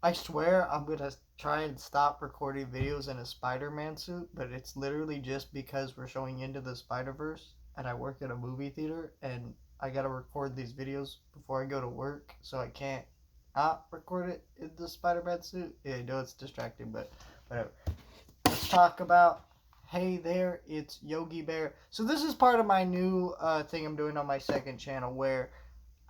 I swear I'm gonna try and stop recording videos in a Spider-Man suit, but it's literally just because we're showing Into the Spider-Verse, and I work at a movie theater, and I gotta record these videos before I go to work, so I can't not record it in the Spider-Man suit. Yeah, I know it's distracting, but whatever. Let's talk about. Hey there, it's Yogi Bear. So this is part of my new thing I'm doing on my second channel, where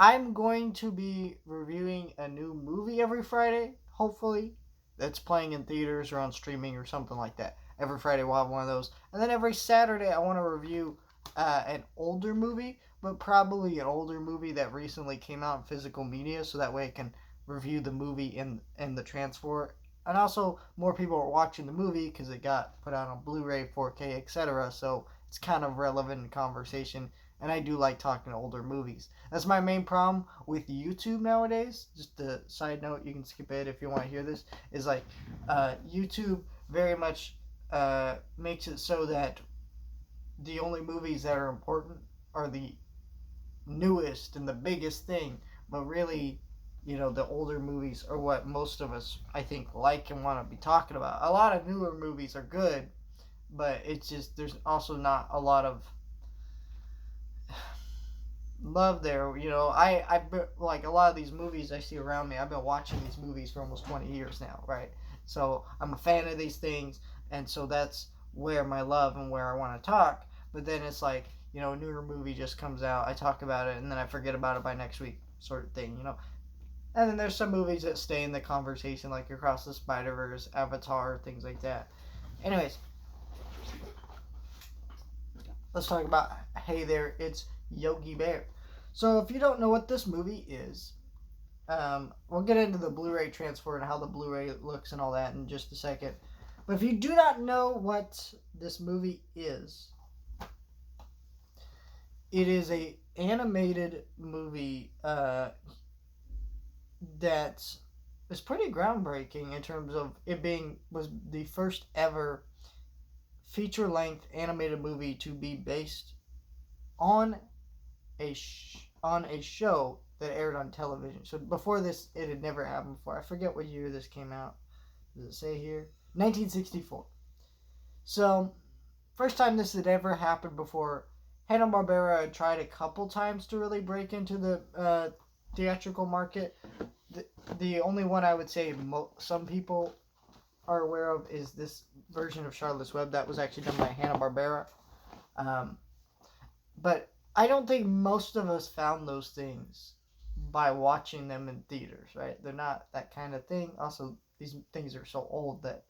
I'm going to be reviewing a new movie every Friday, hopefully, that's playing in theaters or on streaming or something like that. Every Friday we'll have one of those. And then every Saturday I want to review an older movie, but probably an older movie that recently came out in physical media, so that way I can review the movie in the transfer. And also, more people are watching the movie because it got put out on Blu-ray, 4K, etc. So it's kind of relevant in conversation. And I do like talking to older movies. That's my main problem with YouTube nowadays. Just a side note, you can skip it if you want to hear this. Is like YouTube very much makes it so that the only movies that are important are the newest and the biggest thing, but really, the older movies are what most of us, I think, like and want to be talking about. A lot of newer movies are good, but it's just there's also not a lot of love there. I like a lot of these movies I see around me. I've been watching these movies for almost 20 years now, right? So I'm a fan of these things, and so that's where my love and where I want to talk. But then it's like, a newer movie just comes out, I talk about it, and then I forget about it by next week, sort of thing. And then there's some movies that stay in the conversation, like Across the Spider Verse, Avatar, things like that. Anyways, let's talk about Hey There, It's Yogi Bear. So if you don't know what this movie is, we'll get into the Blu-ray transfer and how the Blu-ray looks and all that in just a second. But if you do not know what this movie is, it is a animated movie that is pretty groundbreaking in terms of it being was the first ever feature-length animated movie to be based on on a show that aired on television. So before this, it had never happened before. I forget what year this came out. Does it say here? 1964. So, first time this had ever happened before. Hanna-Barbera had tried a couple times to really break into the theatrical market. The only one I would say some people are aware of is this version of Charlotte's Web that was actually done by Hanna-Barbera. Um, but I don't think most of us found those things by watching them in theaters, right? They're not that kind of thing. Also, these things are so old that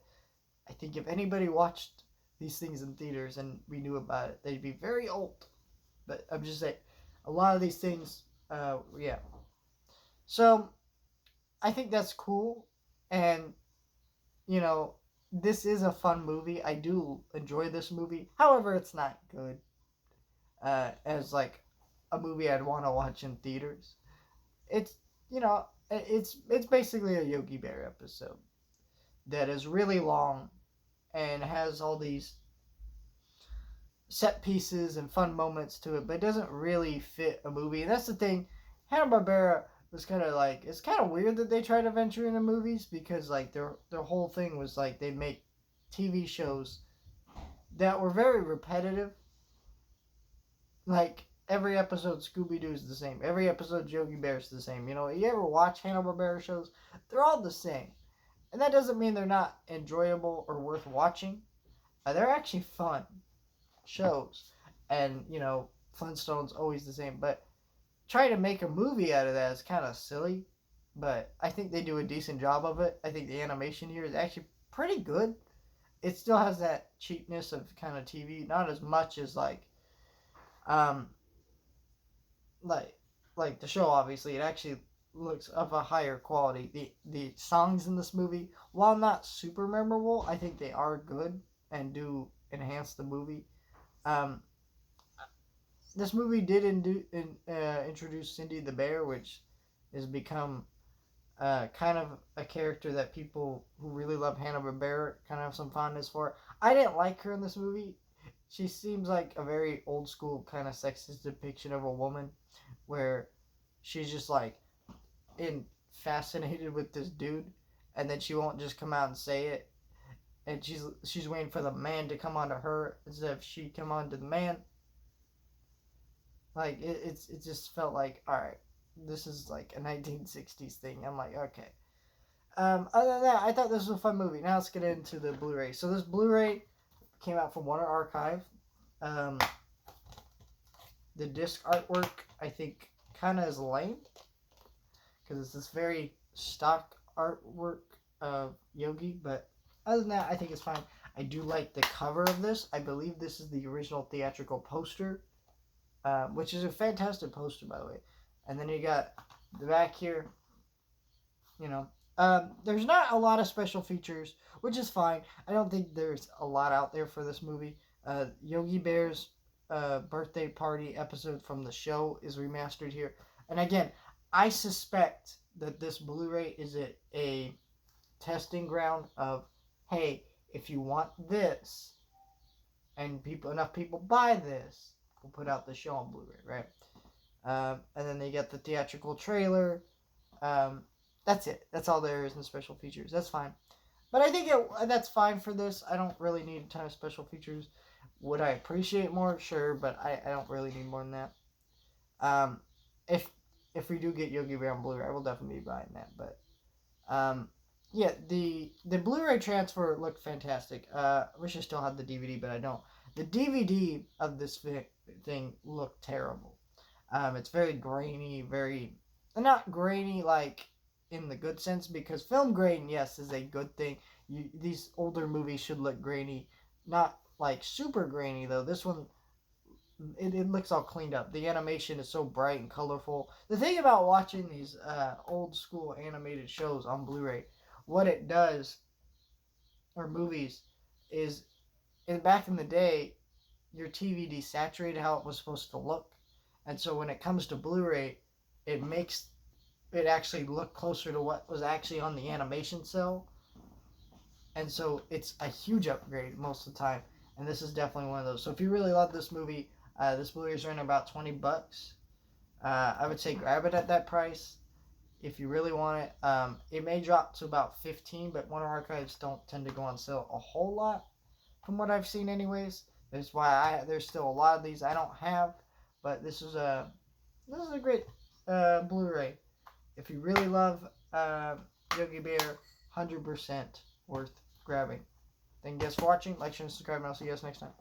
I think if anybody watched these things in theaters and we knew about it, they'd be very old. But I'm just saying, a lot of these things, yeah. So I think that's cool, and this is a fun movie. I do enjoy this movie. However, it's not good as like a movie I'd want to watch in theaters. It's it's basically a Yogi Bear episode that is really long and has all these set pieces and fun moments to it, but it doesn't really fit a movie. And that's the thing. Hanna-Barbera was kind of like, it's kind of weird that they try to venture into movies because like their whole thing was like they make TV shows that were very repetitive. Like every episode Scooby Doo is the same. Every episode Yogi Bear is the same. You ever watch Hanna-Barbera shows? They're all the same. And that doesn't mean they're not enjoyable or worth watching. They're actually fun shows. And, Flintstones always the same. But trying to make a movie out of that is kind of silly. But I think they do a decent job of it. I think the animation here is actually pretty good. It still has that cheapness of kind of TV. Not as much as um, like, like the show, obviously. It actually looks of a higher quality. The songs in this movie, while not super memorable, I think they are good and do enhance the movie. Um, this movie did introduce Cindy the Bear, which has become kind of a character that people who really love Hanna-Barbera kind of have some fondness for. I didn't like her in this movie. She seems like a very old school kind of sexist depiction of a woman where she's just like fascinated with this dude, and then she won't just come out and say it, and she's waiting for the man to come on to her instead of she come on to the man. Like it just felt like, all right, this is like a 1960s thing. I'm like, okay. Other than that, I thought this was a fun movie. Now let's get into the Blu-ray. So this Blu-ray came out from Warner Archive. Um, the disc artwork, I think, kind of is lame because it's this very stock artwork of Yogi. But other than that, I think it's fine. I do like the cover of this. I believe this is the original theatrical poster, which is a fantastic poster, by the way. And then you got the back here, you know. There's not a lot of special features, which is fine. I don't think there's a lot out there for this movie. Yogi Bear's birthday party episode from the show is remastered here. And again, I suspect that this Blu-ray is a testing ground of, hey, if you want this, and enough people buy this, we'll put out the show on Blu-ray, right? And then they get the theatrical trailer. That's it. That's all there is in special features. That's fine. But I think that's fine for this. I don't really need a ton of special features. Would I appreciate more? Sure, but I don't really need more than that. If we do get Yogi Bear on Blu-ray, I will definitely be buying that. But yeah, the Blu-ray transfer looked fantastic. I wish I still had the DVD, but I don't. The DVD of this thing looked terrible. It's very grainy, not grainy like in the good sense, because film grain, yes, is a good thing. These older movies should look grainy, not like super grainy though. This one, it looks all cleaned up. The animation is so bright and colorful. The thing about watching these old school animated shows on Blu-ray, what it does, or movies, is back in the day, your TV desaturated how it was supposed to look, and so when it comes to Blu-ray, it makes it actually look closer to what was actually on the animation cell, and so it's a huge upgrade most of the time. And this is definitely one of those. So if you really love this movie, this Blu-ray is running about $20. I would say grab it at that price if you really want it. It may drop to about 15, but Warner Archives don't tend to go on sale a whole lot, from what I've seen, anyways. That's why there's still a lot of these I don't have, but this is a great Blu-ray. If you really love Yogi Bear, 100% worth grabbing. Thank you guys for watching. Like, share, and subscribe, and I'll see you guys next time.